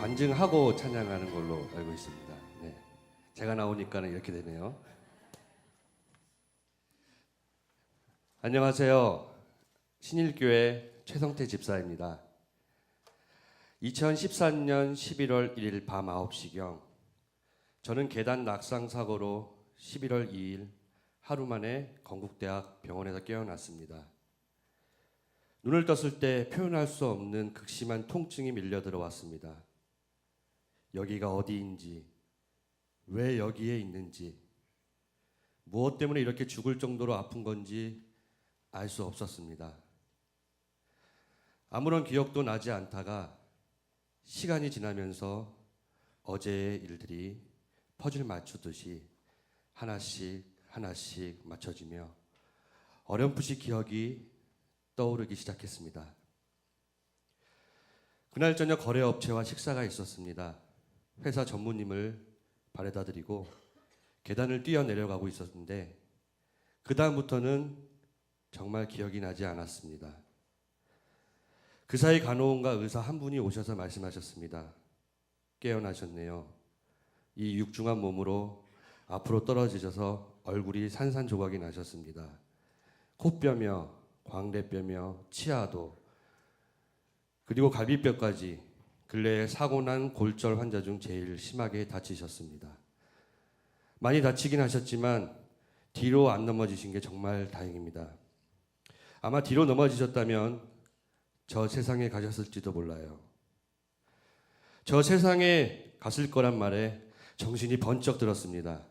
간증하고 찬양하는 걸로 알고 있습니다. 네. 제가 나오니까는 이렇게 되네요. 안녕하세요. 신일교회 최성태 집사입니다. 2014년 11월 1일 밤 9시경 저는 계단 낙상 사고로 11월 2일 하루 만에 건국대학 병원에서 깨어났습니다. 눈을 떴을 때 표현할 수 없는 극심한 통증이 밀려 들어왔습니다. 여기가 어디인지, 왜 여기에 있는지, 무엇 때문에 이렇게 죽을 정도로 아픈 건지 알 수 없었습니다. 아무런 기억도 나지 않다가 시간이 지나면서 어제의 일들이 퍼즐 맞추듯이 하나씩 하나씩 맞춰지며 어렴풋이 기억이 떠오르기 시작했습니다. 그날 저녁 거래업체와 식사가 있었습니다. 회사 전무님을 바래다 드리고 계단을 뛰어내려가고 있었는데 그 다음부터는 정말 기억이 나지 않았습니다. 그 사이 간호원과 의사 한 분이 오셔서 말씀하셨습니다. 깨어나셨네요. 이 육중한 몸으로 앞으로 떨어지셔서 얼굴이 산산조각이 나셨습니다. 코뼈며 광대뼈며 치아도 그리고 갈비뼈까지 근래에 사고 난 골절 환자 중 제일 심하게 다치셨습니다. 많이 다치긴 하셨지만 뒤로 안 넘어지신 게 정말 다행입니다. 아마 뒤로 넘어지셨다면 저 세상에 가셨을지도 몰라요. 저 세상에 갔을 거란 말에 정신이 번쩍 들었습니다.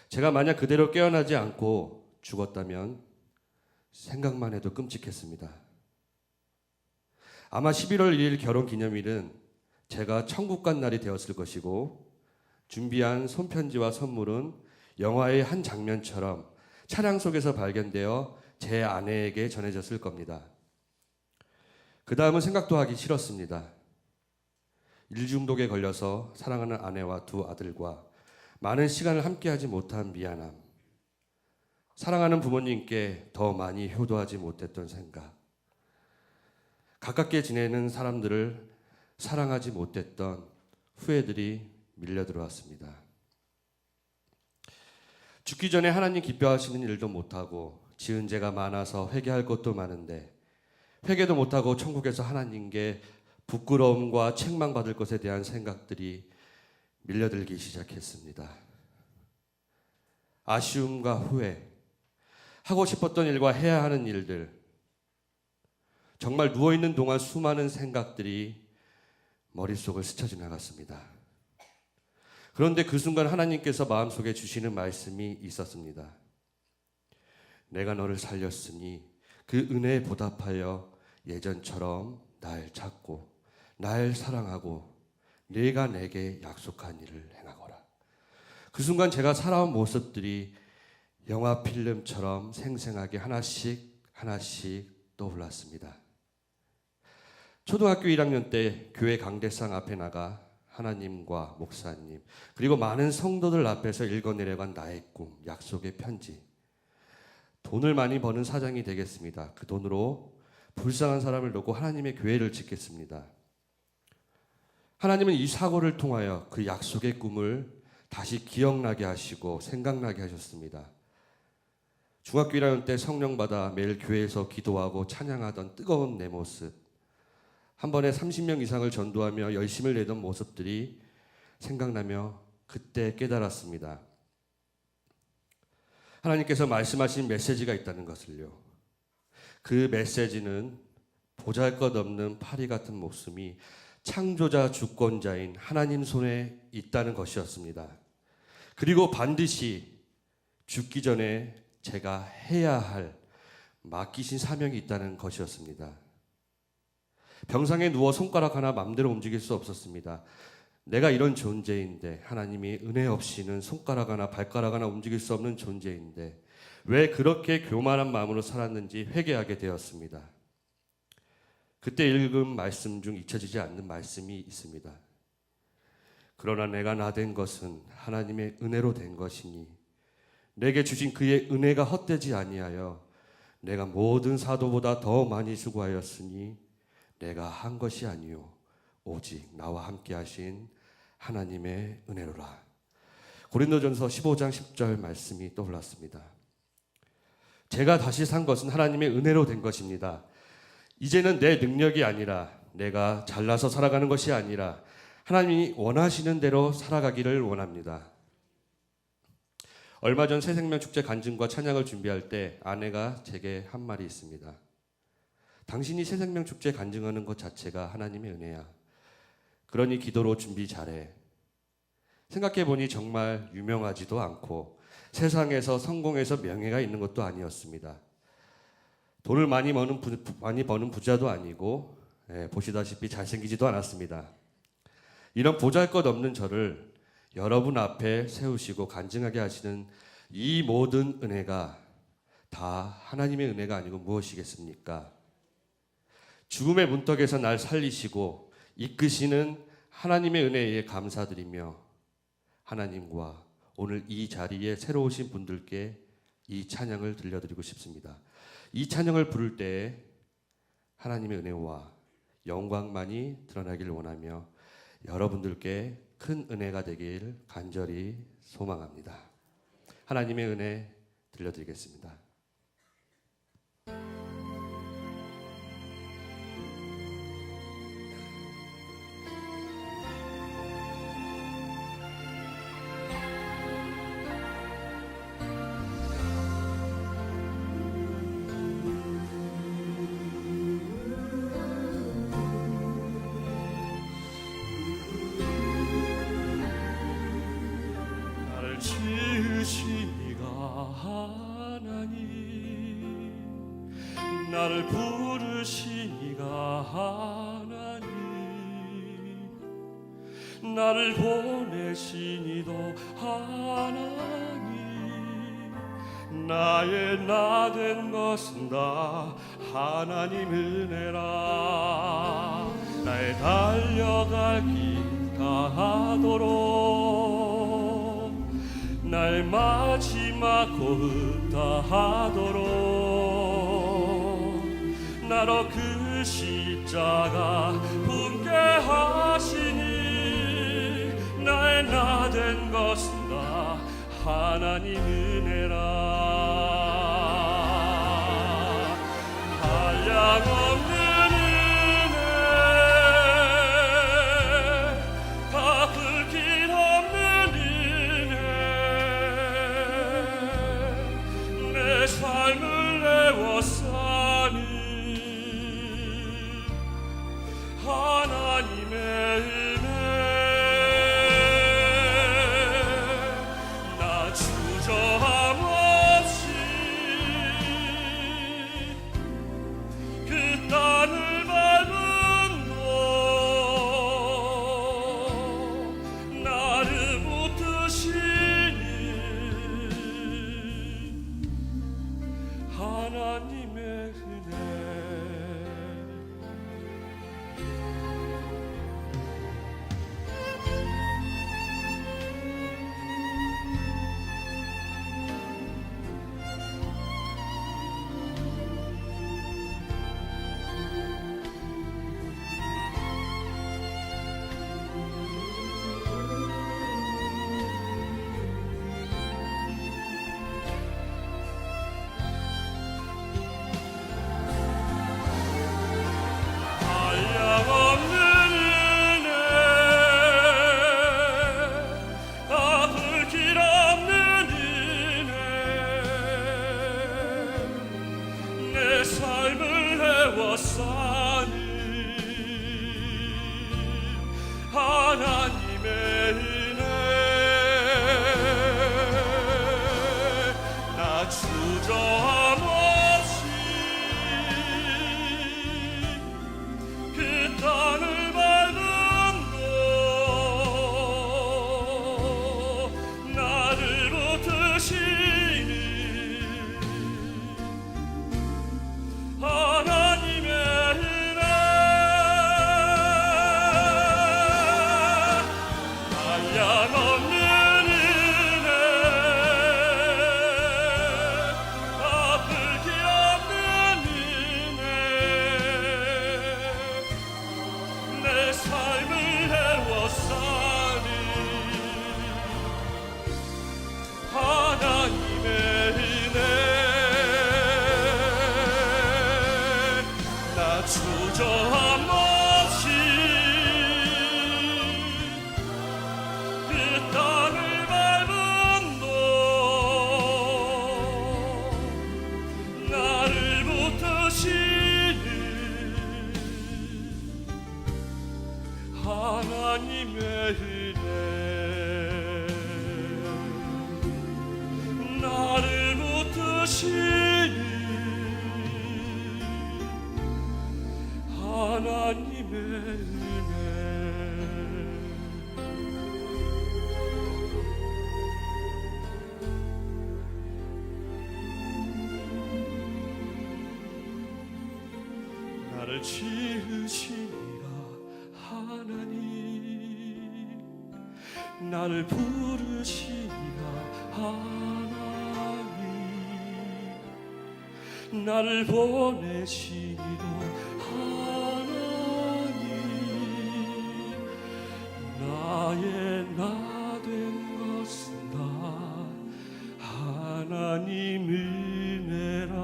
제가 만약 그대로 깨어나지 않고 죽었다면 생각만 해도 끔찍했습니다. 아마 11월 1일 결혼 기념일은 제가 천국 간 날이 되었을 것이고 준비한 손편지와 선물은 영화의 한 장면처럼 차량 속에서 발견되어 제 아내에게 전해졌을 겁니다. 그 다음은 생각도 하기 싫었습니다. 일 중독에 걸려서 사랑하는 아내와 두 아들과 많은 시간을 함께하지 못한 미안함, 사랑하는 부모님께 더 많이 효도하지 못했던 생각, 가깝게 지내는 사람들을 사랑하지 못했던 후회들이 밀려 들어왔습니다. 죽기 전에 하나님 기뻐하시는 일도 못하고 지은 죄가 많아서 회개할 것도 많은데 회개도 못하고 천국에서 하나님께 부끄러움과 책망받을 것에 대한 생각들이 밀려들기 시작했습니다. 아쉬움과 후회, 하고 싶었던 일과 해야 하는 일들, 정말 누워있는 동안 수많은 생각들이 머릿속을 스쳐 지나갔습니다. 그런데 그 순간 하나님께서 마음속에 주시는 말씀이 있었습니다. 내가 너를 살렸으니 그 은혜에 보답하여 예전처럼 날 찾고 날 사랑하고 네가 내게 약속한 일을 행하거라. 그 순간 제가 살아온 모습들이 영화 필름처럼 생생하게 하나씩 하나씩 떠올랐습니다. 초등학교 1학년 때 교회 강대상 앞에 나가 하나님과 목사님 그리고 많은 성도들 앞에서 읽어내려간 나의 꿈, 약속의 편지. 돈을 많이 버는 사장이 되겠습니다. 그 돈으로 불쌍한 사람을 돕고 하나님의 교회를 짓겠습니다. 하나님은 이 사고를 통하여 그 약속의 꿈을 다시 기억나게 하시고 생각나게 하셨습니다. 중학교 1학년 때 성령 받아 매일 교회에서 기도하고 찬양하던 뜨거운 내 모습, 한 번에 30명 이상을 전도하며 열심을 내던 모습들이 생각나며 그때 깨달았습니다. 하나님께서 말씀하신 메시지가 있다는 것을요. 그 메시지는 보잘것없는 파리 같은 목숨이 창조자 주권자인 하나님 손에 있다는 것이었습니다. 그리고 반드시 죽기 전에 제가 해야 할 맡기신 사명이 있다는 것이었습니다. 병상에 누워 손가락 하나 맘대로 움직일 수 없었습니다. 내가 이런 존재인데 하나님이 은혜 없이는 손가락 하나 발가락 하나 움직일 수 없는 존재인데 왜 그렇게 교만한 마음으로 살았는지 회개하게 되었습니다. 그때 읽은 말씀 중 잊혀지지 않는 말씀이 있습니다. 그러나 내가 나 된 것은 하나님의 은혜로 된 것이니 내게 주신 그의 은혜가 헛되지 아니하여 내가 모든 사도보다 더 많이 수고하였으니 내가 한 것이 아니요 오직 나와 함께 하신 하나님의 은혜로라. 고린도전서 15장 10절 말씀이 떠올랐습니다. 제가 다시 산 것은 하나님의 은혜로 된 것입니다. 이제는 내 능력이 아니라 내가 잘나서 살아가는 것이 아니라 하나님이 원하시는 대로 살아가기를 원합니다. 얼마 전 새생명축제 간증과 찬양을 준비할 때 아내가 제게 한 말이 있습니다. 당신이 새생명축제 간증하는 것 자체가 하나님의 은혜야. 그러니 기도로 준비 잘해. 생각해보니 정말 유명하지도 않고 세상에서 성공해서 명예가 있는 것도 아니었습니다. 돈을 많이 버는 부자도 아니고 보시다시피 잘생기지도 않았습니다. 이런 보잘것없는 저를 여러분 앞에 세우시고 간증하게 하시는 이 모든 은혜가 다 하나님의 은혜가 아니고 무엇이겠습니까? 죽음의 문턱에서 날 살리시고 이끄시는 하나님의 은혜에 감사드리며 하나님과 오늘 이 자리에 새로 오신 분들께 이 찬양을 들려드리고 싶습니다. 이 찬양을 부를 때 하나님의 은혜와 영광만이 드러나길 원하며 여러분들께 큰 은혜가 되길 간절히 소망합니다. 하나님의 은혜 들려드리겠습니다. 나를 부르시니가 하나님, 나를 보내시니도 하나님, 나의 나 된 것은 다 하나님 은혜라. 나의 달려갈 길 다하도록, 나의 마지막 호흡 다하도록 나로 그 십자가 분께 하시니 나의 나 된 것은 다 하나님 은혜라. 한량없는 은혜, 갚을 길 없는 은혜, 내 삶을 내워싸니 하나님의 은혜. 나 주저함 없이 그 땅을 밟은 너, 나를 붙드시니 하나님의 은혜. 삶을 해왔사니 하나님의 은혜. 나 주저함 없이 그 땅을 밟은 너, 나를 붙드시니 하나님의 은혜. 한량없는 은혜, 주저함 없이 그 땅을 밟은 너 나를 붙드시는 하나님의 은혜 나를 붙드시는 하나님의 은혜 나를 지으시니라 하나님 나를 부르시니라 하나님 나를 보내시니라 하나님 나의 나 된 것은 다 하나님 은혜라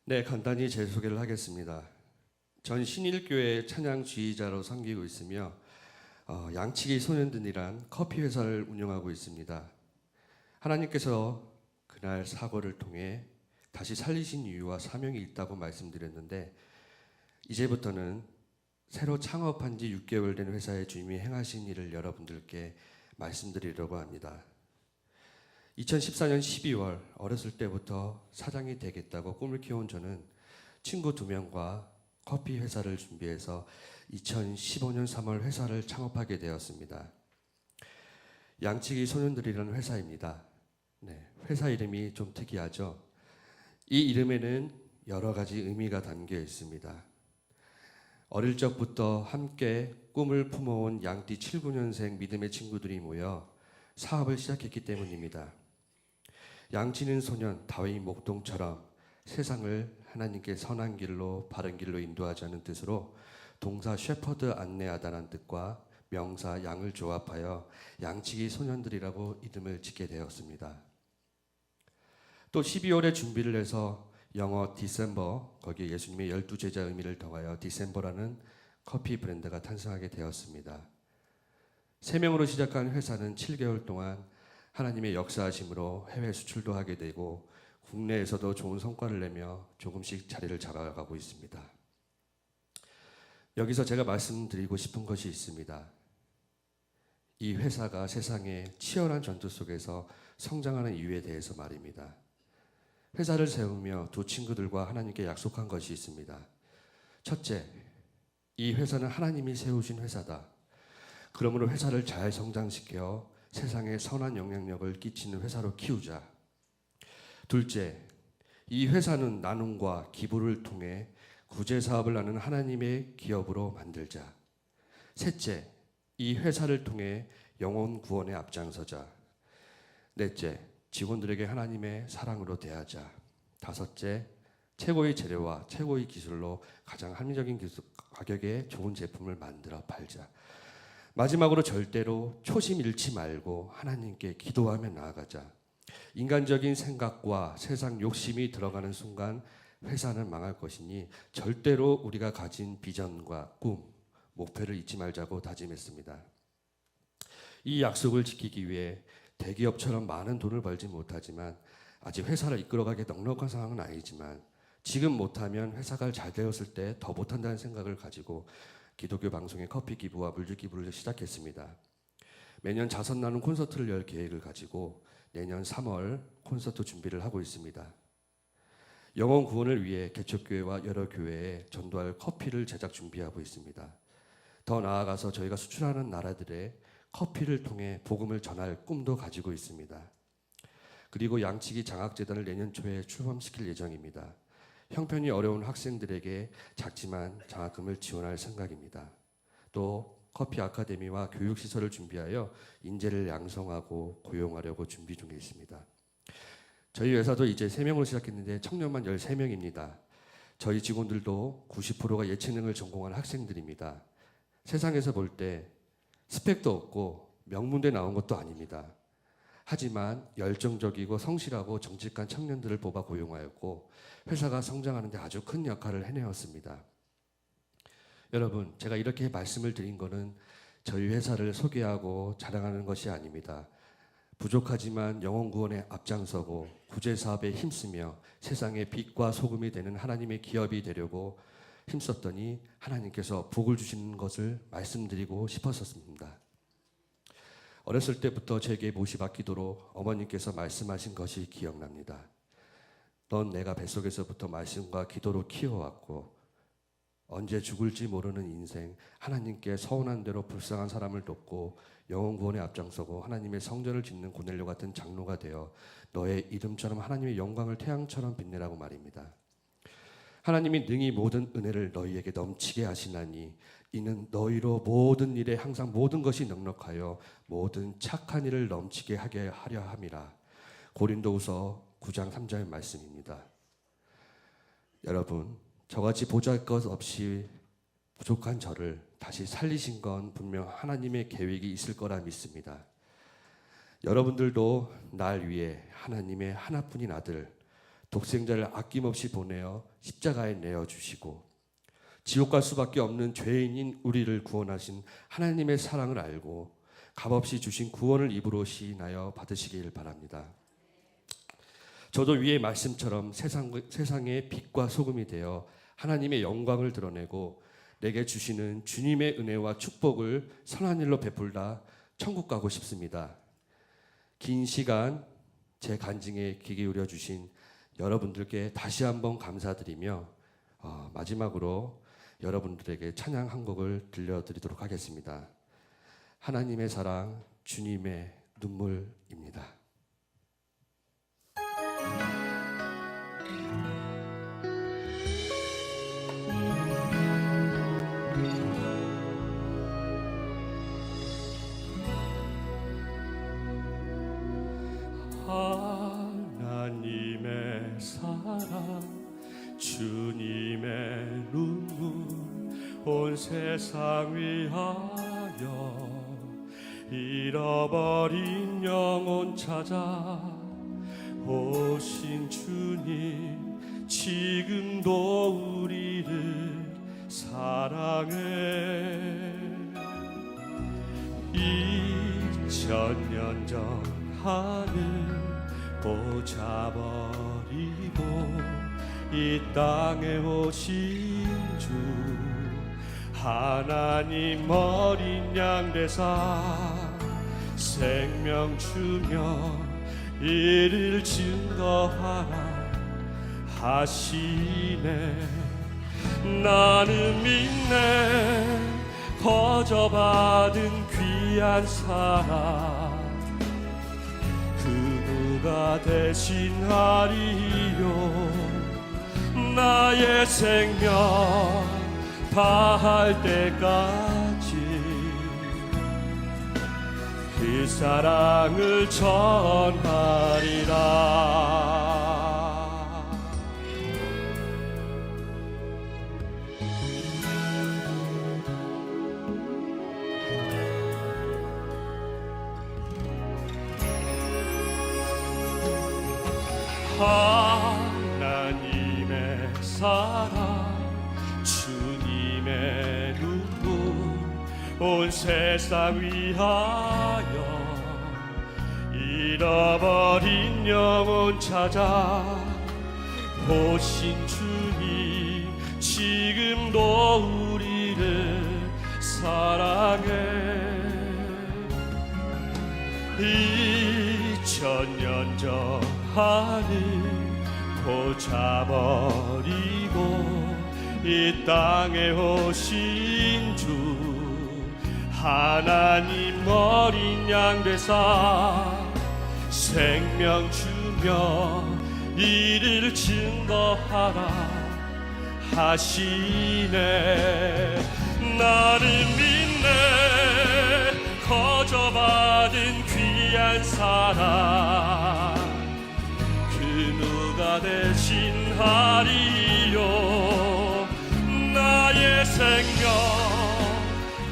네, 간단히 제 소개를 하겠습니다. 전 신일교회 찬양 지휘자로 섬기고 있으며 양치기 소년들이란 커피 회사를 운영하고 있습니다. 하나님께서 그날 사고를 통해 다시 살리신 이유와 사명이 있다고 말씀드렸는데 이제부터는 새로 창업한 지 6개월 된 회사의 주님이 행하신 일을 여러분들께 말씀드리려고 합니다. 2014년 12월 어렸을 때부터 사장이 되겠다고 꿈을 키워온 저는 친구 2명과 커피 회사를 준비해서 2015년 3월 회사를 창업하게 되었습니다. 양치기 소년들이라는 회사입니다. 네, 회사 이름이 좀 특이하죠. 이 이름에는 여러 가지 의미가 담겨 있습니다. 어릴 적부터 함께 꿈을 품어온 양띠 79년생 믿음의 친구들이 모여 사업을 시작했기 때문입니다. 양치는 소년 다윗 목동처럼 세상을 하나님께 선한 길로 바른 길로 인도하자는 뜻으로 동사 셰퍼드 안내하다는 뜻과 명사 양을 조합하여 양치기 소년들이라고 이름을 짓게 되었습니다. 또 12월에 준비를 해서 영어 디셈버 거기에 예수님의 12제자 의미를 더하여 디셈버라는 커피 브랜드가 탄생하게 되었습니다. 3명으로 시작한 회사는 7개월 동안 하나님의 역사하심으로 해외 수출도 하게 되고 국내에서도 좋은 성과를 내며 조금씩 자리를 잡아가고 있습니다. 여기서 제가 말씀드리고 싶은 것이 있습니다. 이 회사가 세상의 치열한 전투 속에서 성장하는 이유에 대해서 말입니다. 회사를 세우며 2 친구들과 하나님께 약속한 것이 있습니다. 첫째, 이 회사는 하나님이 세우신 회사다. 그러므로 회사를 잘 성장시켜 세상에 선한 영향력을 끼치는 회사로 키우자. 둘째, 이 회사는 나눔과 기부를 통해 구제 사업을 하는 하나님의 기업으로 만들자. 셋째, 이 회사를 통해 영혼 구원에 앞장서자. 넷째, 직원들에게 하나님의 사랑으로 대하자. 다섯째, 최고의 재료와 최고의 기술로 가장 합리적인 가격에 좋은 제품을 만들어 팔자. 마지막으로 절대로 초심 잃지 말고 하나님께 기도하며 나아가자. 인간적인 생각과 세상 욕심이 들어가는 순간 회사는 망할 것이니 절대로 우리가 가진 비전과 꿈, 목표를 잊지 말자고 다짐했습니다. 이 약속을 지키기 위해 대기업처럼 많은 돈을 벌지 못하지만 아직 회사를 이끌어가기 넉넉한 상황은 아니지만 지금 못하면 회사가 잘 되었을 때 더 못한다는 생각을 가지고 기독교 방송의 커피 기부와 물질 기부를 시작했습니다. 매년 자선 나눔 콘서트를 열 계획을 가지고 내년 3월 콘서트 준비를 하고 있습니다. 영혼 구원을 위해 개척교회와 여러 교회에 전도할 커피를 제작 준비하고 있습니다. 더 나아가서 저희가 수출하는 나라들의 커피를 통해 복음을 전할 꿈도 가지고 있습니다. 그리고 양치기 장학재단을 내년 초에 출범시킬 예정입니다. 형편이 어려운 학생들에게 작지만 장학금을 지원할 생각입니다. 또 커피 아카데미와 교육시설을 준비하여 인재를 양성하고 고용하려고 준비 중에 있습니다. 저희 회사도 이제 3명으로 시작했는데 청년만 13명입니다. 저희 직원들도 90%가 예체능을 전공한 학생들입니다. 세상에서 볼 때 스펙도 없고 명문대 나온 것도 아닙니다. 하지만 열정적이고 성실하고 정직한 청년들을 뽑아 고용하였고 회사가 성장하는 데 아주 큰 역할을 해내었습니다. 여러분, 제가 이렇게 말씀을 드린 거는 저희 회사를 소개하고 자랑하는 것이 아닙니다. 부족하지만 영혼 구원에 앞장서고 구제 사업에 힘쓰며 세상의 빛과 소금이 되는 하나님의 기업이 되려고 힘썼더니 하나님께서 복을 주시는 것을 말씀드리고 싶었습니다. 어렸을 때부터 제게 모시받기도록 어머님께서 말씀하신 것이 기억납니다. 넌 내가 뱃속에서부터 말씀과 기도로 키워왔고 언제 죽을지 모르는 인생, 하나님께 서운한 대로 불쌍한 사람을 돕고 영혼 구원에 앞장서고 하나님의 성전을 짓는 고넬료 같은 장로가 되어 너의 이름처럼 하나님의 영광을 태양처럼 빛내라고 말입니다. 하나님이 능히 모든 은혜를 너희에게 넘치게 하시나니 이는 너희로 모든 일에 항상 모든 것이 넉넉하여 모든 착한 일을 넘치게 하게 하려 함이라. 고린도후서 9장 3절 말씀입니다. 여러분, 저같이 보잘것 없이 부족한 저를 다시 살리신 건 분명 하나님의 계획이 있을 거라 믿습니다. 여러분들도 날 위해 하나님의 하나뿐인 아들 독생자를 아낌없이 보내어 십자가에 내어주시고 지옥 갈 수밖에 없는 죄인인 우리를 구원하신 하나님의 사랑을 알고 값없이 주신 구원을 입으로 시인하여 받으시길 바랍니다. 저도 위의 말씀처럼 세상의 빛과 소금이 되어 하나님의 영광을 드러내고 내게 주시는 주님의 은혜와 축복을 선한 일로 베풀다 천국 가고 싶습니다. 긴 시간 제 간증에 귀 기울여 주신 여러분들께 다시 한번 감사드리며 마지막으로 여러분들에게 찬양 한 곡을 들려드리도록 하겠습니다. 하나님의 사랑, 주님의 눈물입니다. 하나님의 사랑, 주님의 눈물, 온 세상 위하여 잃어버린 영혼 찾아 오신 주님, 지금도 우리를 사랑해. 2000년 전 하늘 보자버리고 이 땅에 오신 주, 하나님 어린 양 되사 생명 주며 이를 증거하라 하시네. 나는 믿네, 거저받은 귀한 사랑 그 누가 대신하리요. 나의 생명 다할 때까지 그 사랑을 전하리라. 하나님의 사랑, 주님의 눈물, 온 세상 위하여 잃어버린 영혼 찾아 오신 주님, 지금도 우리를 사랑해. 2000년 전 하늘 고쳐버리고 이 땅에 오신 주, 하나님 어린 양 되사 생명 주며 이를 증거하라 하시네. 나를 믿네, 거저받은 귀한 사랑 그 누가 대신하리요 나의 생명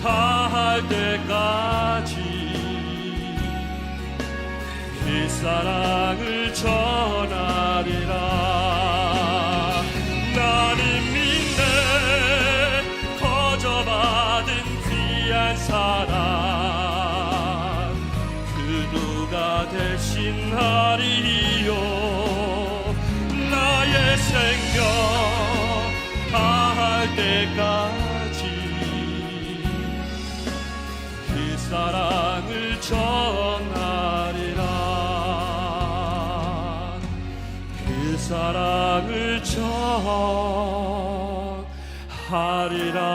다할 때까지 그 사랑을 전하리라 나는 믿네 거저받은 귀한 사랑 그 누가 대신하리요 나의 생명 다할 때까지 그 사랑을 전하리라 그 사랑을 전하리라